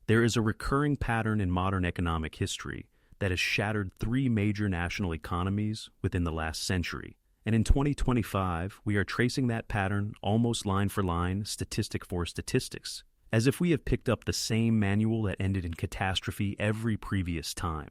There is a recurring pattern in modern economic history that has shattered three major national economies within the last century. And in 2025, we are tracing that pattern almost line for line, statistic for statistics, as if we have picked up the same manual that ended in catastrophe every previous time.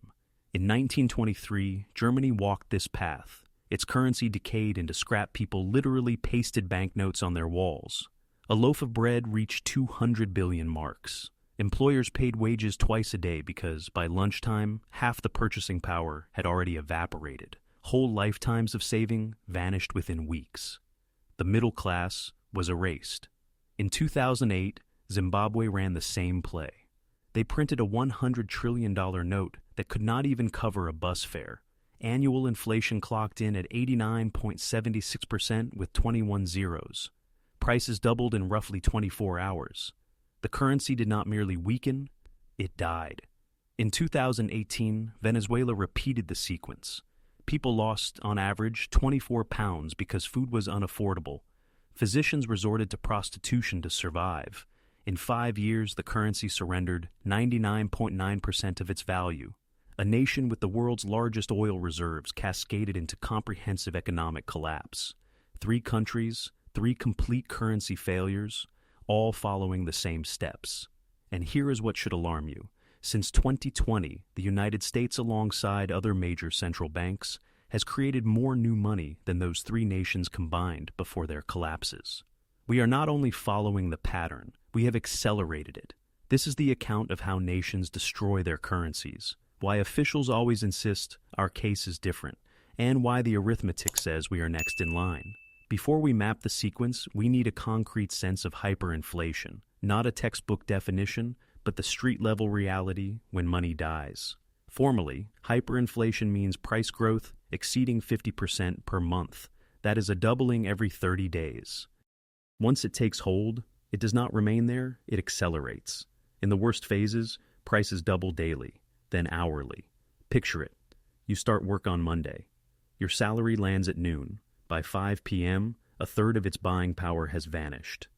In 1923, Germany walked this path. Its currency decayed into scrap. People literally pasted banknotes on their walls. A loaf of bread reached 200 billion marks. Employers paid wages twice a day because, by lunchtime, half the purchasing power had already evaporated. Whole lifetimes of saving vanished within weeks. The middle class was erased. In 2008, Zimbabwe ran the same play. They printed a $100 trillion note that could not even cover a bus fare. Annual inflation clocked in at 89.76% with 21 zeros. Prices doubled in roughly 24 hours. The currency did not merely weaken, it died. In 2018, Venezuela repeated the sequence. People lost, on average, 24 pounds because food was unaffordable. Physicians resorted to prostitution to survive. In 5 years, the currency surrendered 99.9% of its value. A nation with the world's largest oil reserves cascaded into comprehensive economic collapse. 3 countries, 3 complete currency failures, all following the same steps. And here is what should alarm you. Since 2020, the United States, alongside other major central banks, has created more new money than those 3 nations combined before their collapses. We are not only following the pattern, we have accelerated it. This is the account of how nations destroy their currencies, why officials always insist our case is different, and why the arithmetic says we are next in line. Before we map the sequence, we need a concrete sense of hyperinflation, not a textbook definition, but the street-level reality when money dies. Formally, hyperinflation means price growth exceeding 50% per month. That is a doubling every 30 days. Once it takes hold, it does not remain there, it accelerates. In the worst phases, prices double daily, then hourly. Picture it. You start work on Monday. Your salary lands at noon. By 5 p.m., a third of its buying power has vanished.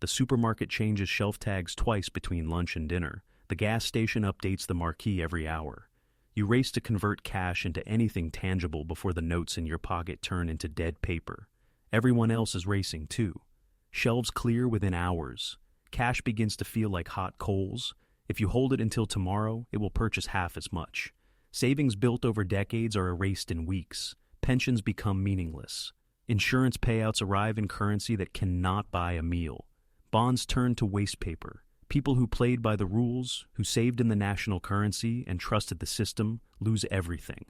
The supermarket changes shelf tags twice between lunch and dinner. The gas station updates the marquee every hour. You race to convert cash into anything tangible before the notes in your pocket turn into dead paper. Everyone else is racing too. Shelves clear within hours. Cash begins to feel like hot coals. If you hold it until tomorrow, it will purchase half as much. Savings built over decades are erased in weeks. Pensions become meaningless. Insurance payouts arrive in currency that cannot buy a meal. Bonds turn to waste paper. People who played by the rules, who saved in the national currency and trusted the system, lose everything.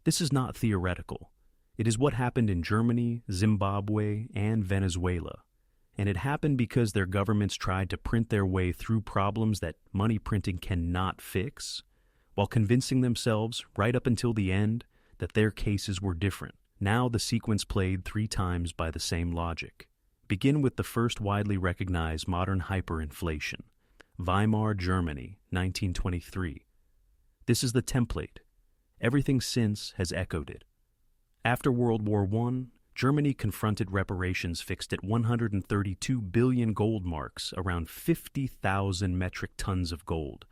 This is not theoretical. It is what happened in Germany, Zimbabwe, and Venezuela. And it happened because their governments tried to print their way through problems that money printing cannot fix, while convincing themselves, right up until the end, that their cases were different. Now the sequence played 3 times by the same logic. Begin with the first widely recognized modern hyperinflation, Weimar Germany, 1923. This is the template. Everything since has echoed it. After World War I, Germany confronted reparations fixed at 132 billion gold marks, around 50,000 metric tons of gold,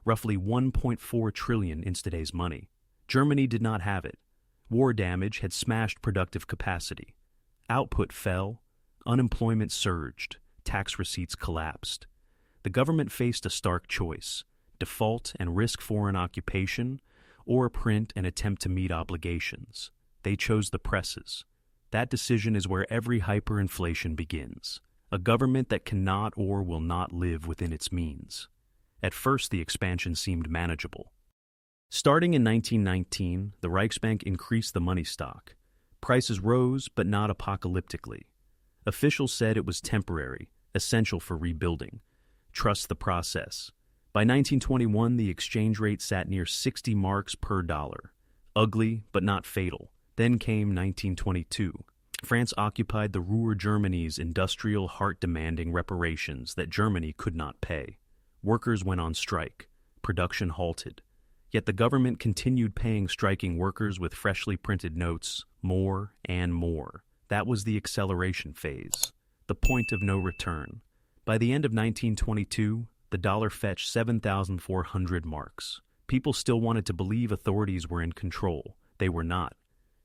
roughly 1.4 trillion in today's money. Germany did not have it. War damage had smashed productive capacity. Output fell, unemployment surged, tax receipts collapsed. The government faced a stark choice: default and risk foreign occupation, or print and attempt to meet obligations. They chose the presses. That decision is where every hyperinflation begins. A government that cannot or will not live within its means. At first, the expansion seemed manageable. Starting in 1919, the Reichsbank increased the money stock. Prices rose, but not apocalyptically. Officials said it was temporary, essential for rebuilding. Trust the process. By 1921, the exchange rate sat near 60 marks per dollar. Ugly, but not fatal. Then came 1922. France occupied the Ruhr Germany's industrial heart-demanding reparations that Germany could not pay. Workers went on strike. Production halted. Yet the government continued paying striking workers with freshly printed notes, more and more. That was the acceleration phase, the point of no return. By the end of 1922, the dollar fetched 7,400 marks. People still wanted to believe authorities were in control. They were not.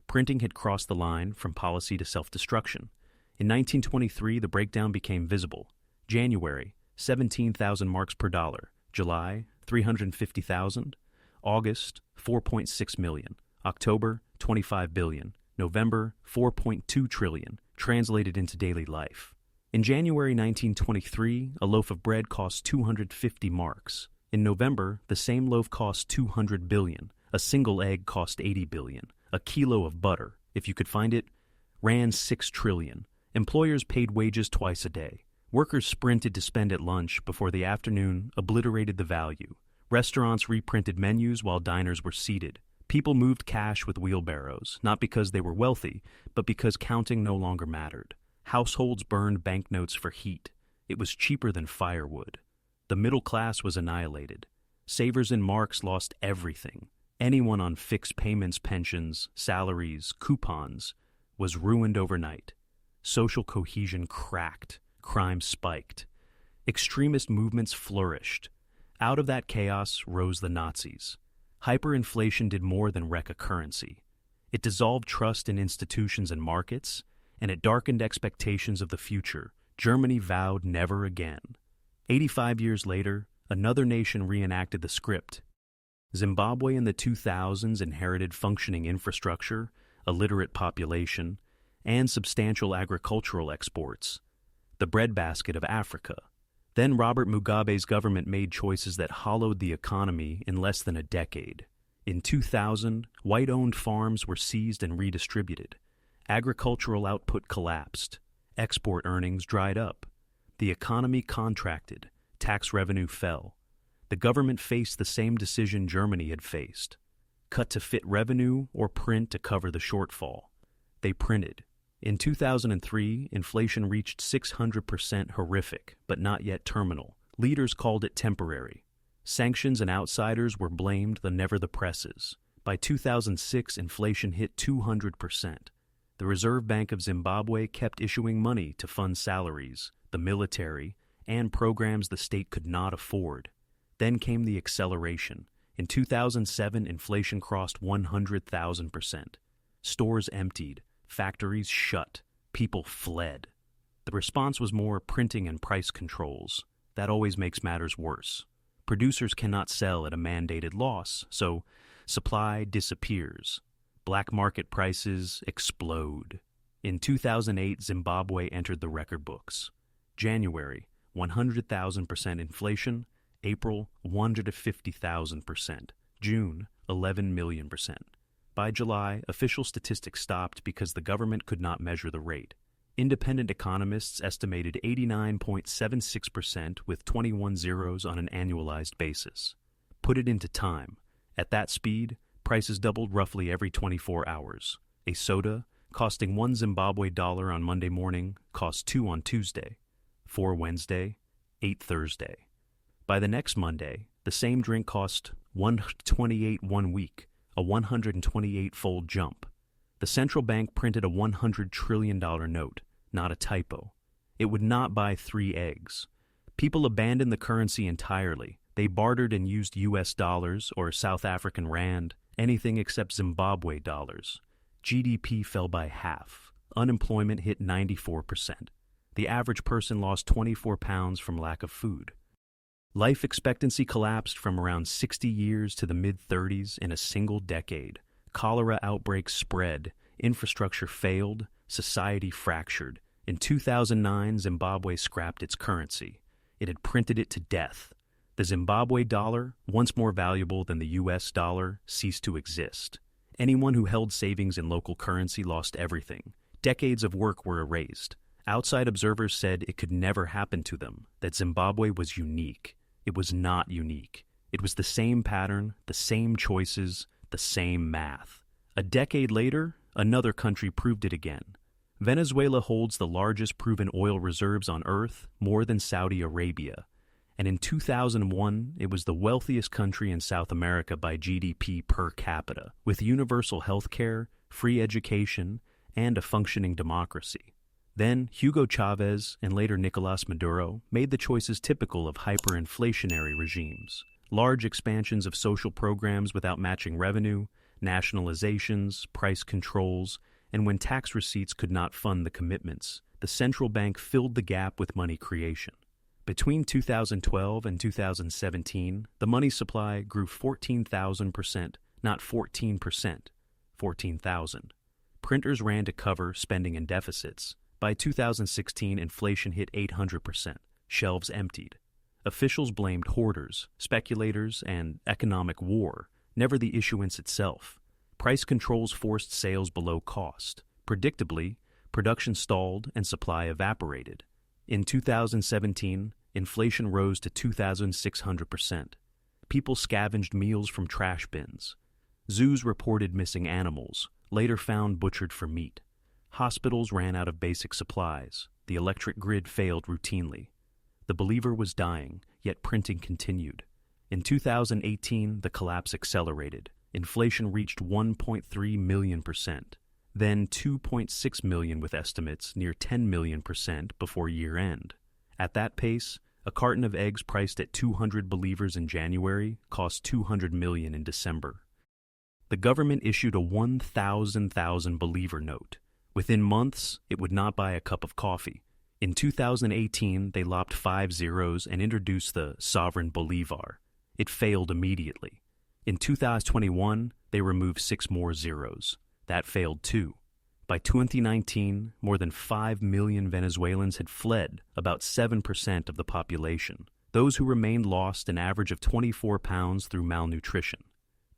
Printing had crossed the line from policy to self-destruction. In 1923, the breakdown became visible. January, 17,000 marks per dollar. July, 350,000. August, 4.6 million. October, 25 billion. November, 4.2 trillion, translated into daily life. In January 1923, a loaf of bread cost 250 marks. In November, the same loaf cost 200 billion. A single egg cost 80 billion. A kilo of butter, if you could find it, ran 6 trillion. Employers paid wages twice a day. Workers sprinted to spend at lunch before the afternoon obliterated the value. Restaurants reprinted menus while diners were seated. People moved cash with wheelbarrows, not because they were wealthy, but because counting no longer mattered. Households burned banknotes for heat. It was cheaper than firewood. The middle class was annihilated. Savers in marks lost everything. Anyone on fixed payments, pensions, salaries, coupons was ruined overnight. Social cohesion cracked. Crime spiked. Extremist movements flourished. Out of that chaos rose the Nazis. Hyperinflation did more than wreck a currency. It dissolved trust in institutions and markets, and it darkened expectations of the future. Germany vowed never again. 85 years later, another nation reenacted the script. Zimbabwe in the 2000s inherited functioning infrastructure, a literate population, and substantial agricultural exports, the breadbasket of Africa. Then Robert Mugabe's government made choices that hollowed the economy in less than a decade. In 2000, white-owned farms were seized and redistributed. Agricultural output collapsed. Export earnings dried up. The economy contracted. Tax revenue fell. The government faced the same decision Germany had faced: cut to fit revenue or print to cover the shortfall. They printed. In 2003, inflation reached 600%, horrific, but not yet terminal. Leaders called it temporary. Sanctions and outsiders were blamed, never the presses. By 2006, inflation hit 200%. The Reserve Bank of Zimbabwe kept issuing money to fund salaries, the military, and programs the state could not afford. Then came the acceleration. In 2007, inflation crossed 100,000%. Stores emptied. Factories shut. People fled. The response was more printing and price controls. That always makes matters worse. Producers cannot sell at a mandated loss, so supply disappears. Black market prices explode. In 2008, Zimbabwe entered the record books. January, 100,000% inflation. April, 150,000%. June, 11 million%. By July, official statistics stopped because the government could not measure the rate. Independent economists estimated 89.76% with 21 zeros on an annualized basis. Put it into time. At that speed, prices doubled roughly every 24 hours. A soda, costing 1 Zimbabwe dollar on Monday morning, cost 2 on Tuesday, 4 Wednesday, 8 Thursday. By the next Monday, the same drink cost $128 one week, a 128-fold jump. The central bank printed a $100 trillion note, not a typo. It would not buy 3 eggs. People abandoned the currency entirely. They bartered and used US dollars or South African rand, anything except Zimbabwe dollars. GDP fell by half. Unemployment hit 94%. The average person lost 24 pounds from lack of food. Life expectancy collapsed from around 60 years to the mid-30s in a single decade. Cholera outbreaks spread, infrastructure failed, society fractured. In 2009, Zimbabwe scrapped its currency. It had printed it to death. The Zimbabwe dollar, once more valuable than the US dollar, ceased to exist. Anyone who held savings in local currency lost everything. Decades of work were erased. Outside observers said it could never happen to them, that Zimbabwe was unique. It was not unique. It was the same pattern, the same choices, the same math. A decade later, another country proved it again. Venezuela holds the largest proven oil reserves on Earth, more than Saudi Arabia. And in 2001, it was the wealthiest country in South America by GDP per capita, with universal health care, free education, and a functioning democracy. Then Hugo Chavez and later Nicolas Maduro made the choices typical of hyperinflationary regimes: large expansions of social programs without matching revenue, nationalizations, price controls, and when tax receipts could not fund the commitments, the central bank filled the gap with money creation. Between 2012 and 2017, the money supply grew 14,000%, not 14%, 14,000. Printers ran to cover spending and deficits. By 2016, inflation hit 800%. Shelves emptied. Officials blamed hoarders, speculators, and economic war, never the issuance itself. Price controls forced sales below cost. Predictably, production stalled and supply evaporated. In 2017, inflation rose to 2,600%. People scavenged meals from trash bins. Zoos reported missing animals, later found butchered for meat. Hospitals ran out of basic supplies. The electric grid failed routinely. The believer was dying, yet printing continued. In 2018, the collapse accelerated. Inflation reached 1.3 million%, then 2.6 million with estimates near 10 million% before year end. At that pace, a carton of eggs priced at 200 believers in January cost 200 million in December. The government issued a 1,000 believer note. Within months, it would not buy a cup of coffee. In 2018, they lopped 5 zeros and introduced the sovereign bolivar. It failed immediately. In 2021, they removed 6 more zeros. That failed too. By 2019, more than 5 million Venezuelans had fled, about 7% of the population. Those who remained lost an average of 24 pounds through malnutrition.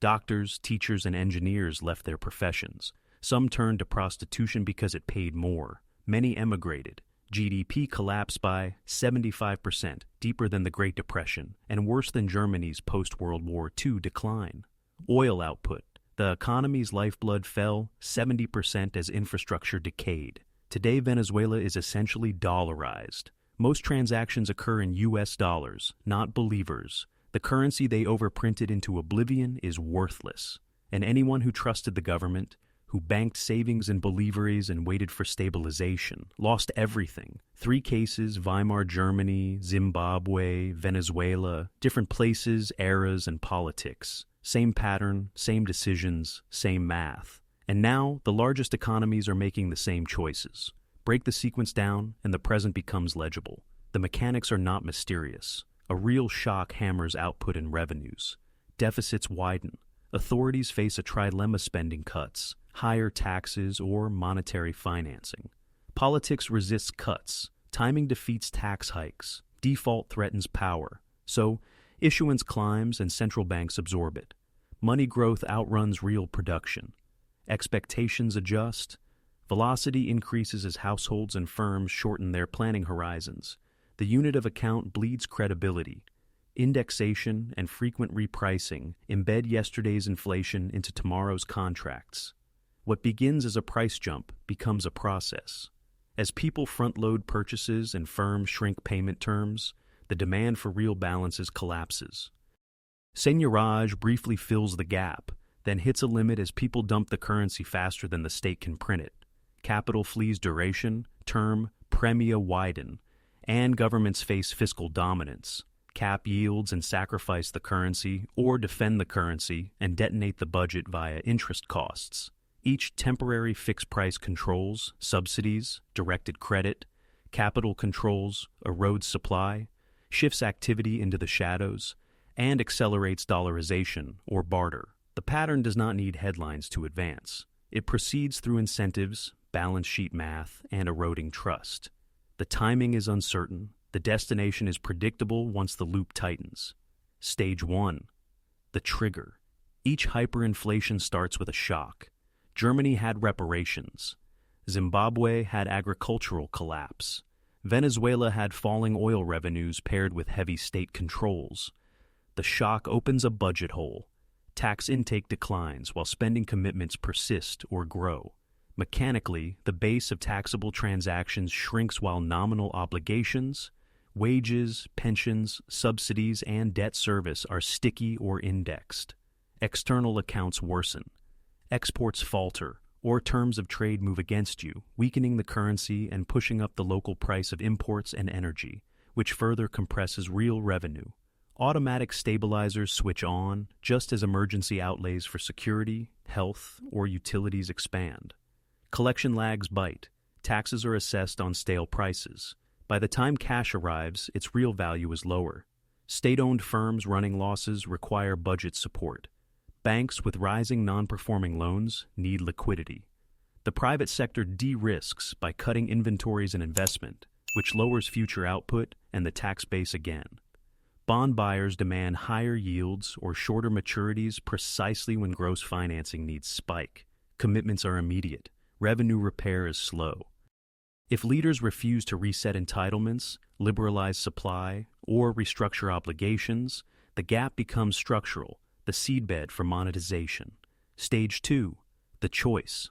Doctors, teachers, and engineers left their professions. Some turned to prostitution because it paid more. Many emigrated. GDP collapsed by 75%, deeper than the Great Depression, and worse than Germany's post-World War II decline. Oil output. The economy's lifeblood fell 70% as infrastructure decayed. Today, Venezuela is essentially dollarized. Most transactions occur in US dollars, not believers. The currency they overprinted into oblivion is worthless. And anyone who trusted the government, who banked savings in believeries and waited for stabilization, lost everything. 3 cases: Weimar Germany, Zimbabwe, Venezuela, different places, eras, and politics. Same pattern, same decisions, same math. And now, the largest economies are making the same choices. Break the sequence down, and the present becomes legible. The mechanics are not mysterious. A real shock hammers output and revenues. Deficits widen. Authorities face a trilemma: spending cuts, higher taxes, or monetary financing. Politics resists cuts. Timing defeats tax hikes. Default threatens power. So, issuance climbs and central banks absorb it. Money growth outruns real production. Expectations adjust. Velocity increases as households and firms shorten their planning horizons. The unit of account bleeds credibility. Indexation and frequent repricing embed yesterday's inflation into tomorrow's contracts. What begins as a price jump becomes a process. As people front-load purchases and firms shrink payment terms, the demand for real balances collapses. Seigniorage briefly fills the gap, then hits a limit as people dump the currency faster than the state can print it. Capital flees duration, term, premia widen, and governments face fiscal dominance. Cap yields and sacrifice the currency, or defend the currency and detonate the budget via interest costs. Each temporary fixed-price controls, subsidies, directed credit, capital controls, erodes supply, shifts activity into the shadows, and accelerates dollarization or barter. The pattern does not need headlines to advance. It proceeds through incentives, balance sheet math, and eroding trust. The timing is uncertain. The destination is predictable once the loop tightens. Stage 1. The trigger. Each hyperinflation starts with a shock. Germany had reparations. Zimbabwe had agricultural collapse. Venezuela had falling oil revenues paired with heavy state controls. The shock opens a budget hole. Tax intake declines while spending commitments persist or grow. Mechanically, the base of taxable transactions shrinks while nominal obligations, wages, pensions, subsidies, and debt service are sticky or indexed. External accounts worsen. Exports falter. or terms of trade move against you, weakening the currency and pushing up the local price of imports and energy, which further compresses real revenue. Automatic stabilizers switch on just as emergency outlays for security, health, or utilities expand. Collection lags bite. Taxes are assessed on stale prices. By the time cash arrives, its real value is lower. State-owned firms running losses require budget support. Banks with rising non-performing loans need liquidity. The private sector de-risks by cutting inventories and investment, which lowers future output and the tax base again. Bond buyers demand higher yields or shorter maturities precisely when gross financing needs spike. Commitments are immediate. Revenue repair is slow. If leaders refuse to reset entitlements, liberalize supply, or restructure obligations, the gap becomes structural, the seedbed for monetization. Stage 2, the choice.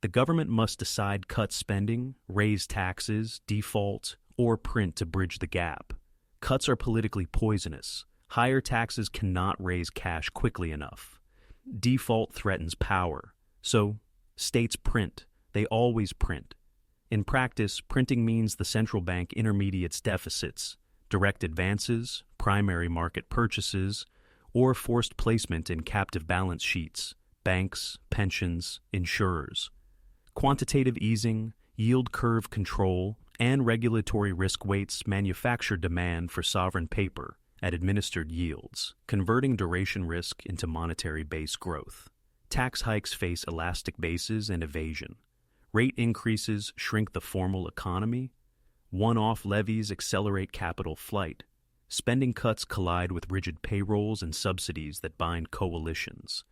The government must decide cut spending, raise taxes, default, or print to bridge the gap. Cuts are politically poisonous. Higher taxes cannot raise cash quickly enough. Default threatens power. So, states print. They always print. In practice, printing means the central bank intermediates deficits, direct advances, primary market purchases, or forced placement in captive balance sheets, banks, pensions, insurers. Quantitative easing, yield curve control, and regulatory risk weights manufacture demand for sovereign paper at administered yields, converting duration risk into monetary base growth. Tax hikes face elastic bases and evasion. Rate increases shrink the formal economy. One-off levies accelerate capital flight. Spending cuts collide with rigid payrolls and subsidies that bind coalitions.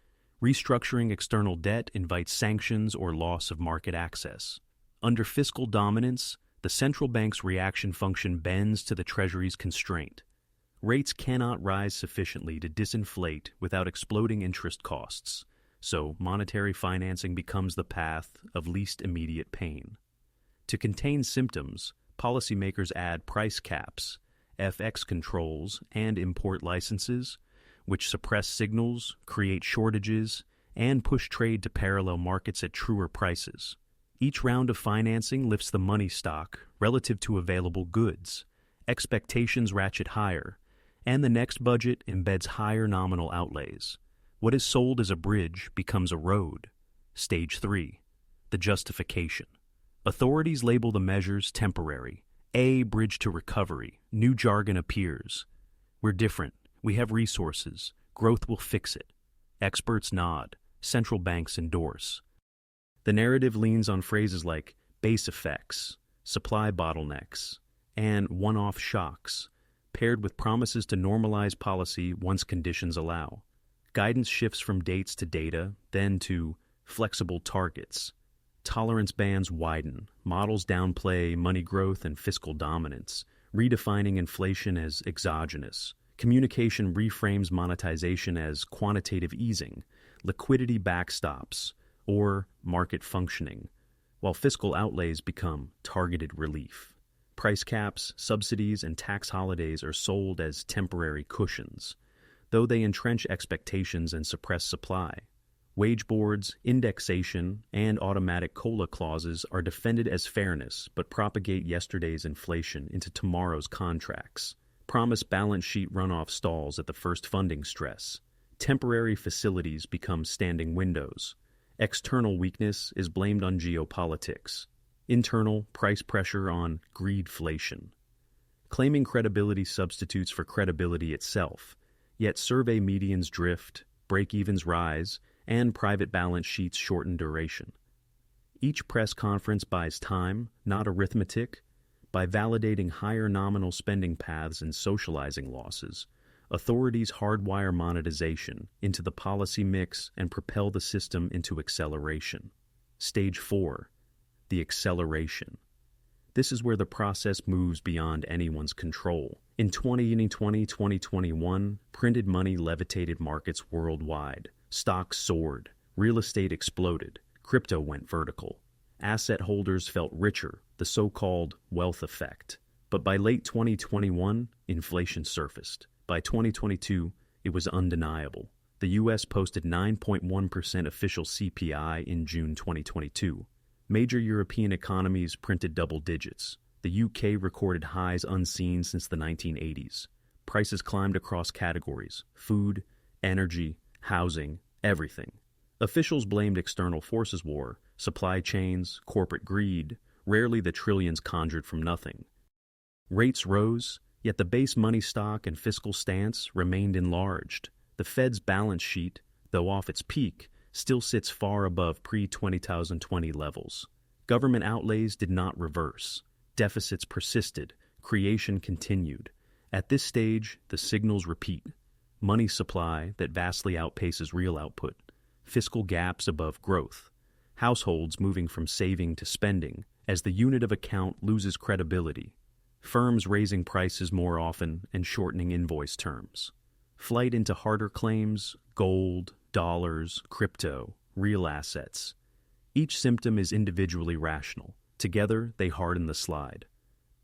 Restructuring external debt invites sanctions or loss of market access. Under fiscal dominance, the central bank's reaction function bends to the Treasury's constraint. Rates cannot rise sufficiently to disinflate without exploding interest costs, so monetary financing becomes the path of least immediate pain. To contain symptoms, policymakers add price caps, FX controls, and import licenses, which suppress signals, create shortages, and push trade to parallel markets at truer prices. Each round of financing lifts the money stock relative to available goods. Expectations ratchet higher, and the next budget embeds higher nominal outlays. What is sold as a bridge becomes a road. Stage 3. The justification. Authorities label the measures temporary. A bridge to recovery. New jargon appears. We're different. We have resources. Growth will fix it. Experts nod. Central banks endorse. The narrative leans on phrases like base effects, supply bottlenecks, and one-off shocks, paired with promises to normalize policy once conditions allow. Guidance shifts from dates to data, then to flexible targets. Tolerance bands widen, models downplay money growth and fiscal dominance, redefining inflation as exogenous. Communication reframes monetization as quantitative easing, liquidity backstops, or market functioning, while fiscal outlays become targeted relief. Price caps, subsidies, and tax holidays are sold as temporary cushions, though they entrench expectations and suppress supply. Wage boards, indexation, and automatic COLA clauses are defended as fairness but propagate yesterday's inflation into tomorrow's contracts. Promise balance sheet runoff stalls at the first funding stress. Temporary facilities become standing windows. External weakness is blamed on geopolitics. Internal price pressure on greedflation. Claiming credibility substitutes for credibility itself, yet survey medians drift, break-evens rise, and private balance sheets shorten duration. Each press conference buys time, not arithmetic. By validating higher nominal spending paths and socializing losses, authorities hardwire monetization into the policy mix and propel the system into acceleration. Stage 4. The acceleration. This is where the process moves beyond anyone's control. In 2020-2021, printed money levitated markets worldwide. Stocks soared. Real estate exploded. Crypto went vertical. Asset holders felt richer, the so-called wealth effect. But by late 2021, inflation surfaced. By 2022, it was undeniable. The U.S. posted 9.1% official CPI in June 2022. Major European economies printed double digits. The UK recorded highs unseen since the 1980s. Prices climbed across categories: food, energy, housing, everything. Officials blamed external forces: war, supply chains, corporate greed, rarely the trillions conjured from nothing. Rates rose, yet the base money stock and fiscal stance remained enlarged. The Fed's balance sheet, though off its peak, still sits far above pre-2020 levels. Government outlays did not reverse. Deficits persisted. Creation continued. At this stage, the signals repeat: money supply that vastly outpaces real output, fiscal gaps above growth, households moving from saving to spending as the unit of account loses credibility, firms raising prices more often and shortening invoice terms, flight into harder claims: gold, dollars, crypto, real assets. Each symptom is individually rational. Together, they harden the slide.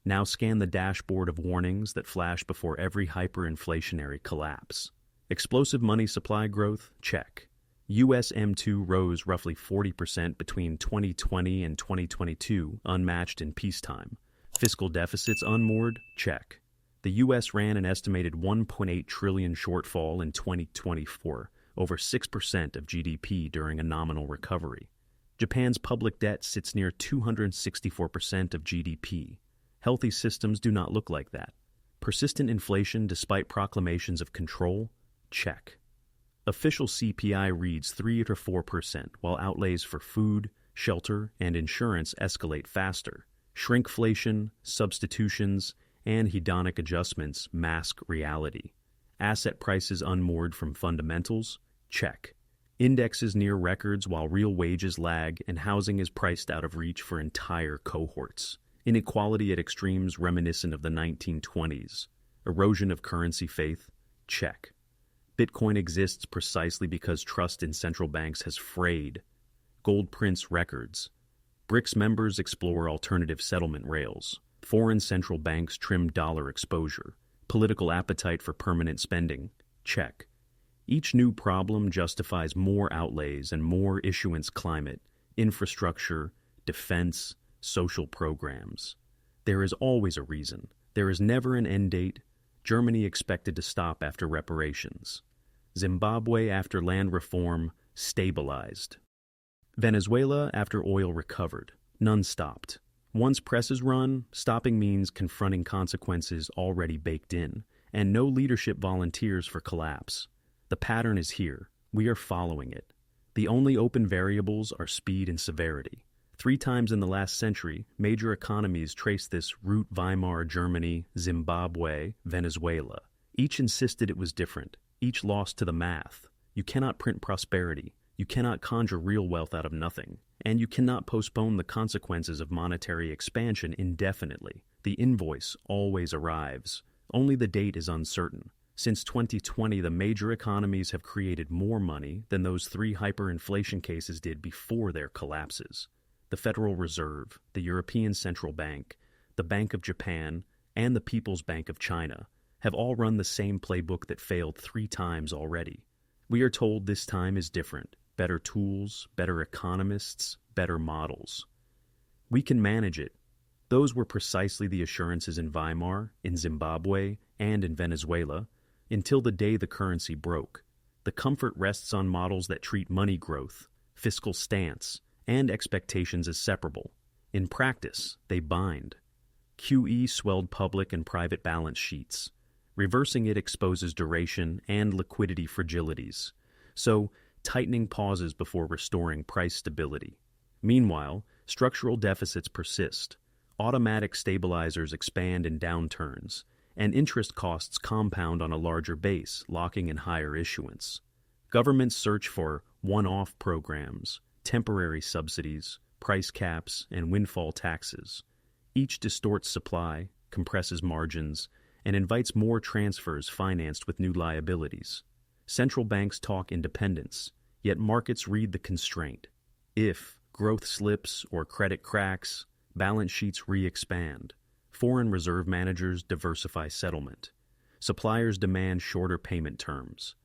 Now scan the dashboard of warnings that flash before every hyperinflationary collapse. Explosive money supply growth? Check. US M2 rose roughly 40% between 2020 and 2022, unmatched in peacetime. Fiscal deficits unmoored? Check. The US ran an estimated $1.8 trillion shortfall in 2024, over 6% of GDP during a nominal recovery. Japan's public debt sits near 264% of GDP. Healthy systems do not look like that. Persistent inflation despite proclamations of control? Check. Official CPI reads 3 to 4%, while outlays for food, shelter, and insurance escalate faster. Shrinkflation, substitutions, and hedonic adjustments mask reality. Asset prices unmoored from fundamentals? Check. Indexes near records while real wages lag, and housing is priced out of reach for entire cohorts. Inequality at extremes reminiscent of the 1920s. Erosion of currency faith? Check. Bitcoin exists precisely because trust in central banks has frayed. Gold prints records. BRICS members explore alternative settlement rails. Foreign central banks trim dollar exposure. Political appetite for permanent spending? Check. Each new problem justifies more outlays and more issuance: climate, infrastructure, defense, social programs. There is always a reason. There is never an end date. Germany expected to stop after reparations. Zimbabwe after land reform stabilized. Venezuela after oil recovered. None stopped. Once presses run, stopping means confronting consequences already baked in, and no leadership volunteers for collapse. The pattern is here. We are following it. The only open variables are speed and severity. 3 times in the last century, major economies trace this route: Weimar Germany, Zimbabwe, Venezuela. Each insisted it was different. Each lost to the math. You cannot print prosperity. You cannot conjure real wealth out of nothing. And you cannot postpone the consequences of monetary expansion indefinitely. The invoice always arrives. Only the date is uncertain. Since 2020, the major economies have created more money than those 3 hyperinflation cases did before their collapses. The Federal Reserve, the European Central Bank, the Bank of Japan, and the People's Bank of China have all run the same playbook that failed 3 times already. We are told this time is different. Better tools, better economists, better models. We can manage it. Those were precisely the assurances in Weimar, in Zimbabwe, and in Venezuela, until the day the currency broke. The comfort rests on models that treat money growth, fiscal stance, and expectations as separable. In practice, they bind. QE swelled public and private balance sheets. Reversing it exposes duration and liquidity fragilities. So, tightening pauses before restoring price stability. Meanwhile, structural deficits persist. Automatic stabilizers expand in downturns, and interest costs compound on a larger base, locking in higher issuance. Governments search for one-off programs, temporary subsidies, price caps, and windfall taxes. Each distorts supply, compresses margins, and invites more transfers financed with new liabilities. Central banks talk independence, yet markets read the constraint. If growth slips or credit cracks, balance sheets re-expand. Foreign reserve managers diversify settlement. Suppliers demand shorter payment terms.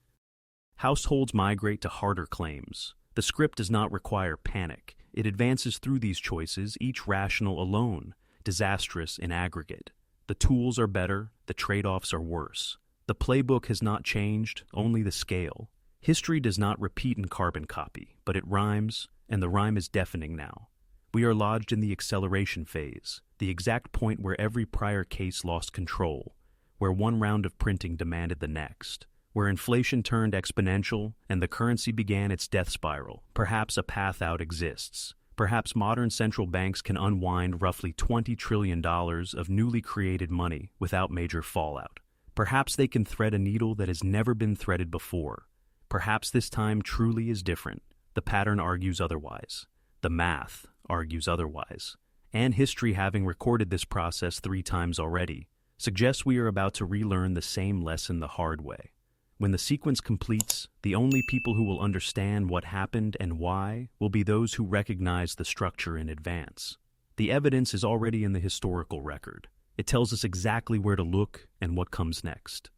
Households migrate to harder claims. The script does not require panic. It advances through these choices, each rational alone, disastrous in aggregate. The tools are better, the trade-offs are worse. The playbook has not changed, only the scale. History does not repeat in carbon copy, but it rhymes, and the rhyme is deafening now. We are lodged in the acceleration phase, the exact point where every prior case lost control, where one round of printing demanded the next, where inflation turned exponential and the currency began its death spiral. Perhaps a path out exists. Perhaps modern central banks can unwind roughly $20 trillion of newly created money without major fallout. Perhaps they can thread a needle that has never been threaded before. Perhaps this time truly is different. The pattern argues otherwise. The math argues otherwise. And history, having recorded this process 3 times already, suggests we are about to relearn the same lesson the hard way. When the sequence completes, the only people who will understand what happened and why will be those who recognize the structure in advance. The evidence is already in the historical record. It tells us exactly where to look and what comes next.